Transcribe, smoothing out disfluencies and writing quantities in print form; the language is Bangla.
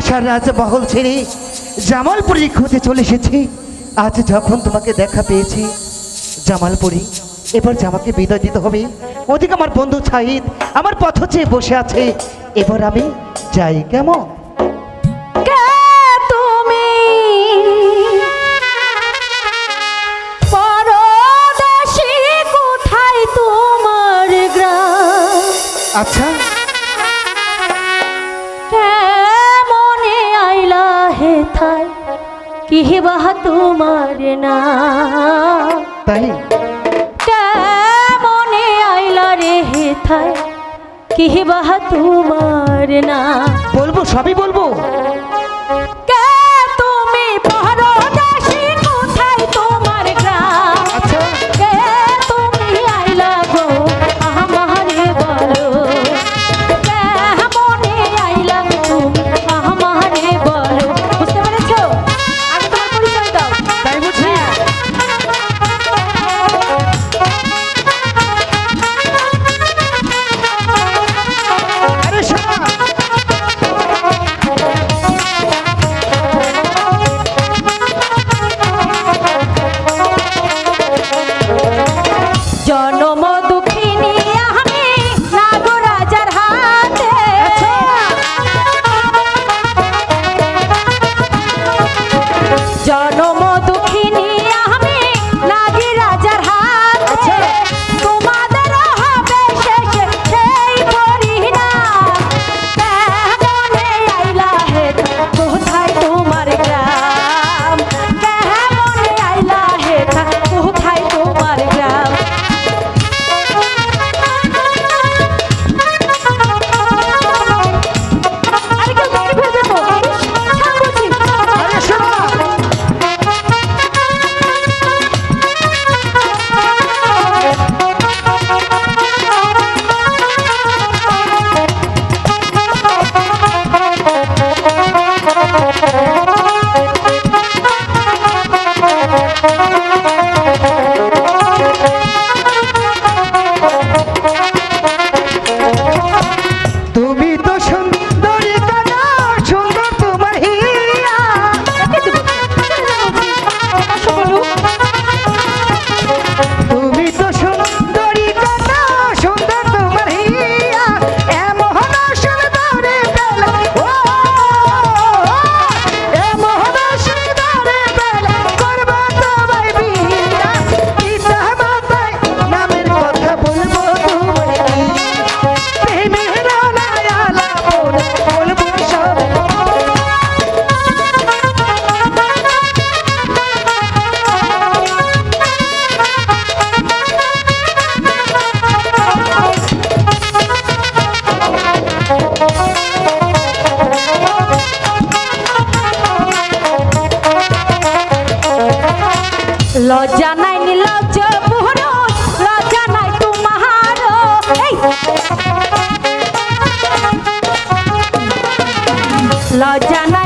ভালোবাসার রাজমহল ছেড়ে জামালপুরি খুঁজে চলে এসেছি। আজ যখন তোমাকে দেখা পেয়েছি জামালপুরি, এবার যে আমাকে বিদায় দিতে হবে। ওদিকে আমার বন্ধু ছাহিদ আমার পথ চেয়ে বসে আছে। এবার আমি যাই, কেমন? তুমি পরদেশী, কোথায় তোমার গ্রাম? আচ্ছা, কেমনে আইলা হে থাই, কি বাহা তোমার না? তাই কেমনে আইলা রে হে থাই, কি বাহা তোমার না? বলবো, সবই বলবো। কে তুমি পরদেশী, কোথায় তোমার গ্রাম? আচ্ছা, কে তুমি আইলা গো আমারে বলো, কেমনে আইলা তুমি আমারে বলো। বুঝতে পেরেছো? আগে তোমার পরিচয় দাও। তাই বুঝি? আরে শোনা, জনম দুঃখিনী আমি নাগো রাজার হাতে, জনম দুঃখিনী আমি নাগি রাজার হাতে। তোমাদের হবে শেষে সেই পরিণাম। কেমনে আইলা হে কোথায় তোমার গ্রাম? কেমনে আইলা হে কোথায় তোমার গ্রাম? আরে কেউ দেখে ফেলবে তো। ছাড় বলছি। আরে শোনা, তুমি তো সুন্দরী কানা, সুন্দর তোমার হিয়া। তুমি তো সুন্দরী কানা, সুন্দর তোমার হিয়া। এমন সুন্দরে বেলা, ও এমন সুন্দরে বেলা, করবা তোমায় বিয়া। পিতা মাতায় নামের কথা বলবো তোমায় কি? প্রেমের নায়ালা বলবো সব। লজ্জা নাই নির্লজ্জ পুরুষ, লজ্জা নাই তোমার। এই লজ্জা নাই